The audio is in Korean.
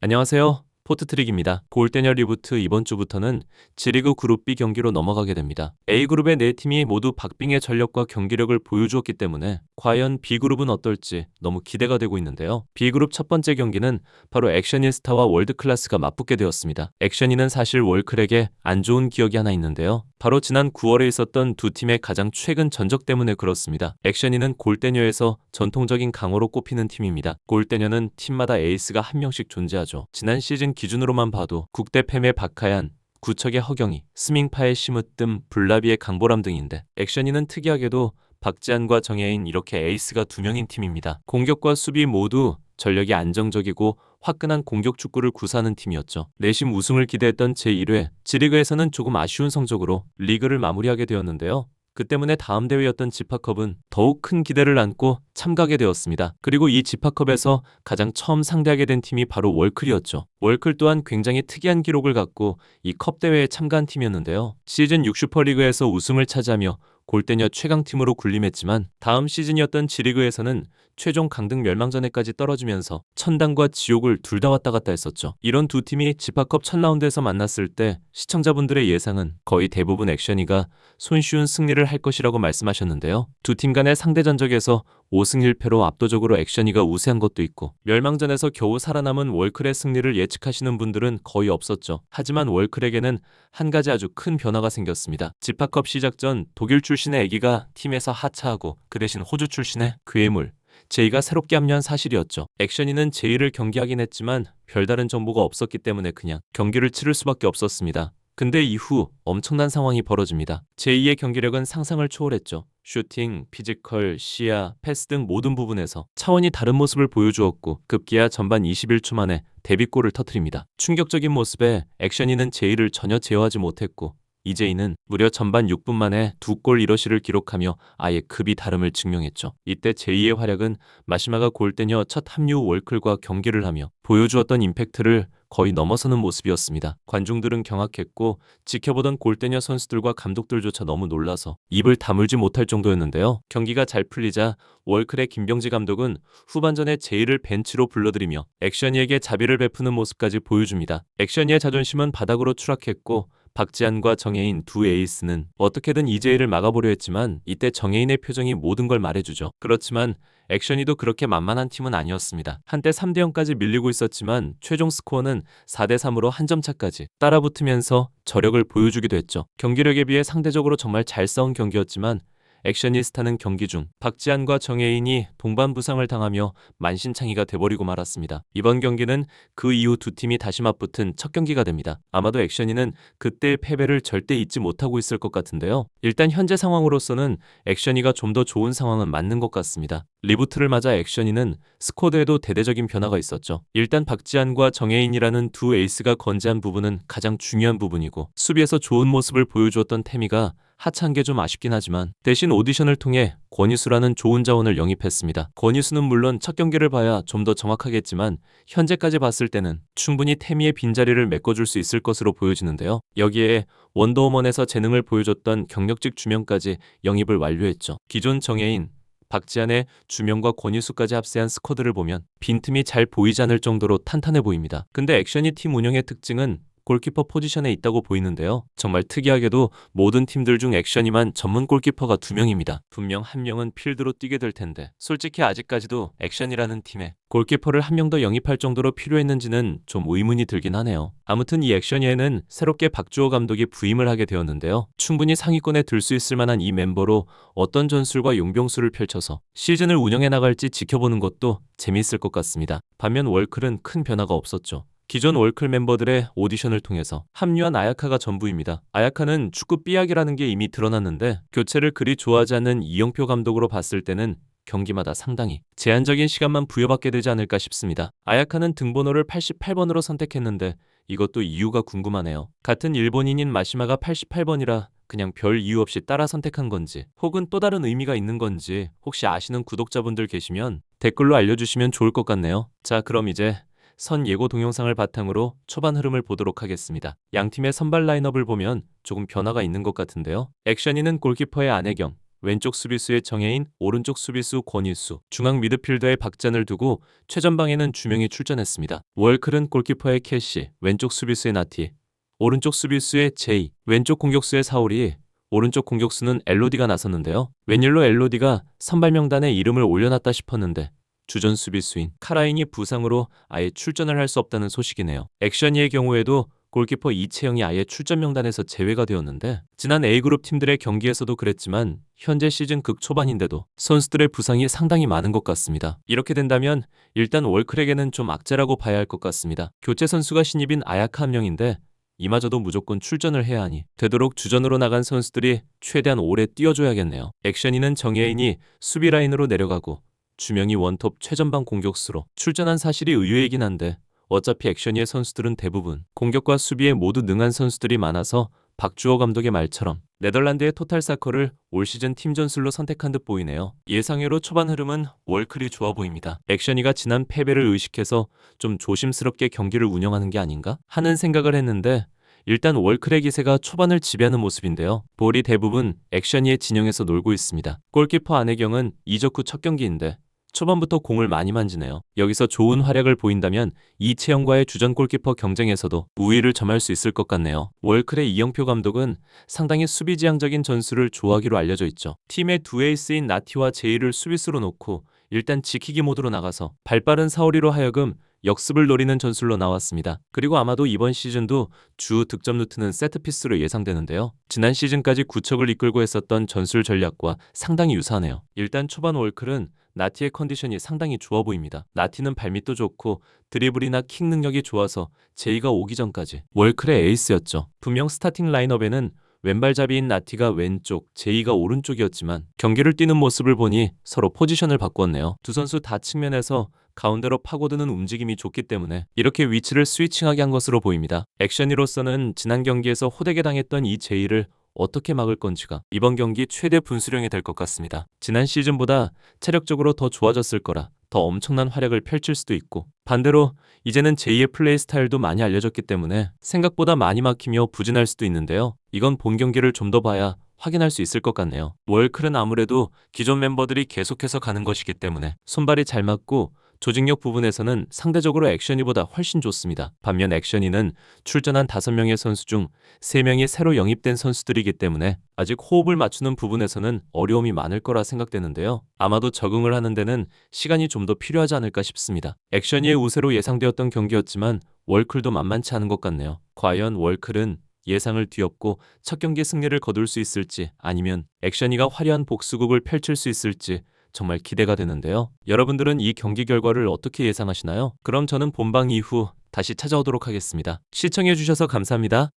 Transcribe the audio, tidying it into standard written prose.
안녕하세요. 포트트릭입니다. 골대녀 리부트 이번 주부터는 G리그 그룹 B 경기로 넘어가게 됩니다. A그룹의 네 팀이 모두 박빙의 전력과 경기력을 보여주었기 때문에 과연 B그룹은 어떨지 너무 기대가 되고 있는데요. B그룹 첫 번째 경기는 바로 액션이스타와 월드클래스가 맞붙게 되었습니다. 액션이는 사실 월클에게 안 좋은 기억이 하나 있는데요. 바로 지난 9월에 있었던 두 팀의 가장 최근 전적 때문에 그렇습니다. 액션이는 골대녀에서 전통적인 강호로 꼽히는 팀입니다. 골대녀는 팀마다 에이스가 한 명씩 존재하죠. 지난 시즌 기준으로만 봐도 국대팸의 박하얀, 구척의 허경이, 스밍파의 심으뜸, 블라비의 강보람 등인데 액션이는 특이하게도 박지한과 정예인 이렇게 에이스가 두 명인 팀입니다. 공격과 수비 모두 전력이 안정적이고 화끈한 공격 축구를 구사하는 팀이었죠. 내심 우승을 기대했던 제1회 G리그에서는 조금 아쉬운 성적으로 리그를 마무리하게 되었는데요. 그 때문에 다음 대회였던 지파컵은 더욱 큰 기대를 안고 참가하게 되었습니다. 그리고 이 지파컵에서 가장 처음 상대하게 된 팀이 바로 월클이었죠. 월클 또한 굉장히 특이한 기록을 갖고 이 컵 대회에 참가한 팀이었는데요. 시즌 6 슈퍼리그에서 우승을 차지하며 골대녀 최강팀으로 군림했지만 다음 시즌이었던 G리그에서는 최종 강등 멸망전에까지 떨어지면서 천당과 지옥을 둘 다 왔다 갔다 했었죠. 이런 두 팀이 지파컵 첫 라운드에서 만났을 때 시청자분들의 예상은 거의 대부분 액션이가 손쉬운 승리를 할 것이라고 말씀하셨는데요. 두 팀 간의 상대 전적에서 5승 1패로 압도적으로 액션이가 우세한 것도 있고 멸망전에서 겨우 살아남은 월클의 승리를 예측하시는 분들은 거의 없었죠. 하지만 월클에게는 한 가지 아주 큰 변화가 생겼습니다. 지파컵 시작 전 독일 출신의 애기가 팀에서 하차하고 그 대신 호주 출신의 괴물 제이가 새롭게 합류한 사실이었죠. 액션이는 제이를 경기하긴 했지만 별다른 정보가 없었기 때문에 그냥 경기를 치를 수밖에 없었습니다. 근데 이후 엄청난 상황이 벌어집니다. 제이의 경기력은 상상을 초월했죠. 슈팅, 피지컬, 시야, 패스 등 모든 부분에서 차원이 다른 모습을 보여주었고 급기야 전반 21초 만에 데뷔골을 터뜨립니다. 충격적인 모습에 액션이는 제이를 전혀 제어하지 못했고 이제이는 무려 전반 6분 만에 2골 1어시를 기록하며 아예 급이 다름을 증명했죠. 이때 제이의 활약은 마시마가 골대녀 첫 합류 월클과 경기를 하며 보여주었던 임팩트를 거의 넘어서는 모습이었습니다. 관중들은 경악했고 지켜보던 골대녀 선수들과 감독들조차 너무 놀라서 입을 다물지 못할 정도였는데요. 경기가 잘 풀리자 월클의 김병지 감독은 후반전에 제이를 벤치로 불러들이며 액션이에게 자비를 베푸는 모습까지 보여줍니다. 액션이의 자존심은 바닥으로 추락했고 박지한과 정예인 두 에이스는 어떻게든 이재희를 막아보려 했지만 이때 정예인의 표정이 모든 걸 말해주죠. 그렇지만 액션이도 그렇게 만만한 팀은 아니었습니다. 한때 3대 0까지 밀리고 있었지만 최종 스코어는 4대 3으로 한 점 차까지 따라붙으면서 저력을 보여주기도 했죠. 경기력에 비해 상대적으로 정말 잘 싸운 경기였지만 액션이스타는 경기 중 박지한과 정예인이 동반 부상을 당하며 만신창이가 돼버리고 말았습니다. 이번 경기는 그 이후 두 팀이 다시 맞붙은 첫 경기가 됩니다. 아마도 액션이는 그때의 패배를 절대 잊지 못하고 있을 것 같은데요. 일단 현재 상황으로서는 액션이가 좀 더 좋은 상황은 맞는 것 같습니다. 리부트를 맞아 액션이는 스쿼드에도 대대적인 변화가 있었죠. 일단 박지한과 정예인이라는 두 에이스가 건재한 부분은 가장 중요한 부분이고 수비에서 좋은 모습을 보여주었던 태미가 하차한 게 좀 아쉽긴 하지만 대신 오디션을 통해 권희수라는 좋은 자원을 영입했습니다. 권희수는 물론 첫 경기를 봐야 좀 더 정확하겠지만 현재까지 봤을 때는 충분히 태미의 빈자리를 메꿔줄 수 있을 것으로 보여지는데요. 여기에 원더우먼에서 재능을 보여줬던 경력직 주명까지 영입을 완료했죠. 기존 정예인, 박지한의 주명과 권희수까지 합세한 스쿼드를 보면 빈틈이 잘 보이지 않을 정도로 탄탄해 보입니다. 근데 액션이 팀 운영의 특징은 골키퍼 포지션에 있다고 보이는데요. 정말 특이하게도 모든 팀들 중 액션이만 전문 골키퍼가 2명입니다. 분명 한 명은 필드로 뛰게 될 텐데 솔직히 아직까지도 액션이라는 팀에 골키퍼를 한 명 더 영입할 정도로 필요했는지는 좀 의문이 들긴 하네요. 아무튼 이 액션이에는 새롭게 박주호 감독이 부임을 하게 되었는데요. 충분히 상위권에 들 수 있을 만한 이 멤버로 어떤 전술과 용병술을 펼쳐서 시즌을 운영해 나갈지 지켜보는 것도 재미있을 것 같습니다. 반면 월클은 큰 변화가 없었죠. 기존 월클 멤버들의 오디션을 통해서 합류한 아야카가 전부입니다. 아야카는 축구 삐약이라는 게 이미 드러났는데 교체를 그리 좋아하지 않는 이영표 감독으로 봤을 때는 경기마다 상당히 제한적인 시간만 부여받게 되지 않을까 싶습니다. 아야카는 등번호를 88번으로 선택했는데 이것도 이유가 궁금하네요. 같은 일본인인 마시마가 88번이라 그냥 별 이유 없이 따라 선택한 건지 혹은 또 다른 의미가 있는 건지 혹시 아시는 구독자분들 계시면 댓글로 알려주시면 좋을 것 같네요. 자, 그럼 이제 선 예고 동영상을 바탕으로 초반 흐름을 보도록 하겠습니다. 양팀의 선발 라인업을 보면 조금 변화가 있는 것 같은데요. 액션이는 골키퍼의 안혜경, 왼쪽 수비수의 정혜인, 오른쪽 수비수 권일수, 중앙 미드필더의 박찬을 두고 최전방에는 두 명이 출전했습니다. 월클은 골키퍼의 캐시, 왼쪽 수비수의 나티, 오른쪽 수비수의 제이, 왼쪽 공격수의 사울이, 오른쪽 공격수는 엘로디가 나섰는데요. 웬일로 엘로디가 선발 명단에 이름을 올려놨다 싶었는데 주전 수비수인 카라인이 부상으로 아예 출전을 할 수 없다는 소식이네요. 액션이의 경우에도 골키퍼 이채영이 아예 출전 명단에서 제외가 되었는데 지난 A그룹 팀들의 경기에서도 그랬지만 현재 시즌 극초반인데도 선수들의 부상이 상당히 많은 것 같습니다. 이렇게 된다면 일단 월클에게는 좀 악재라고 봐야 할 것 같습니다. 교체 선수가 신입인 아야카 한 명인데 이마저도 무조건 출전을 해야 하니 되도록 주전으로 나간 선수들이 최대한 오래 뛰어줘야겠네요. 액션이는 정예인이 수비 라인으로 내려가고 주명이 원톱 최전방 공격수로 출전한 사실이 의외이긴 한데 어차피 액션이의 선수들은 대부분 공격과 수비에 모두 능한 선수들이 많아서 박주호 감독의 말처럼 네덜란드의 토탈사커를 올 시즌 팀 전술로 선택한 듯 보이네요. 예상외로 초반 흐름은 월클이 좋아 보입니다. 액션이가 지난 패배를 의식해서 좀 조심스럽게 경기를 운영하는 게 아닌가 하는 생각을 했는데 일단 월클의 기세가 초반을 지배하는 모습인데요. 볼이 대부분 액션이의 진영에서 놀고 있습니다. 골키퍼 안혜경은 이적 후 첫 경기인데 초반부터 공을 많이 만지네요. 여기서 좋은 활약을 보인다면 이채영과의 주전 골키퍼 경쟁에서도 우위를 점할 수 있을 것 같네요. 월클의 이영표 감독은 상당히 수비지향적인 전술을 좋아하기로 알려져 있죠. 팀의 두 에이스인 나티와 제이를 수비수로 놓고 일단 지키기 모드로 나가서 발빠른 사오리로 하여금 역습을 노리는 전술로 나왔습니다. 그리고 아마도 이번 시즌도 주 득점 루트는 세트피스로 예상되는데요. 지난 시즌까지 구척을 이끌고 했었던 전술 전략과 상당히 유사하네요. 일단 초반 월클은 나티의 컨디션이 상당히 좋아 보입니다. 나티는 발밑도 좋고 드리블이나 킥 능력이 좋아서 제이가 오기 전까지 월클의 에이스였죠. 분명 스타팅 라인업에는 왼발잡이인 나티가 왼쪽, 제이가 오른쪽이었지만 경기를 뛰는 모습을 보니 서로 포지션을 바꿨네요. 두 선수 다 측면에서 가운데로 파고드는 움직임이 좋기 때문에 이렇게 위치를 스위칭하게 한 것으로 보입니다. 액션이로서는 지난 경기에서 호되게 당했던 이 제이를 어떻게 막을 건지가 이번 경기 최대 분수령이 될 것 같습니다. 지난 시즌보다 체력적으로 더 좋아졌을 거라 더 엄청난 활약을 펼칠 수도 있고 반대로 이제는 제이의 플레이 스타일도 많이 알려졌기 때문에 생각보다 많이 막히며 부진할 수도 있는데요. 이건 본 경기를 좀 더 봐야 확인할 수 있을 것 같네요. 월클은 아무래도 기존 멤버들이 계속해서 가는 것이기 때문에 손발이 잘 맞고 조직력 부분에서는 상대적으로 액션이보다 훨씬 좋습니다. 반면 액션이는 출전한 5명의 선수 중 3명이 새로 영입된 선수들이기 때문에 아직 호흡을 맞추는 부분에서는 어려움이 많을 거라 생각되는데요. 아마도 적응을 하는 데는 시간이 좀 더 필요하지 않을까 싶습니다. 액션이의 우세로 예상되었던 경기였지만 월클도 만만치 않은 것 같네요. 과연 월클은 예상을 뒤엎고 첫 경기 승리를 거둘 수 있을지 아니면 액션이가 화려한 복수극을 펼칠 수 있을지 정말 기대가 되는데요. 여러분들은 이 경기 결과를 어떻게 예상하시나요? 그럼 저는 본방 이후 다시 찾아오도록 하겠습니다. 시청해주셔서 감사합니다.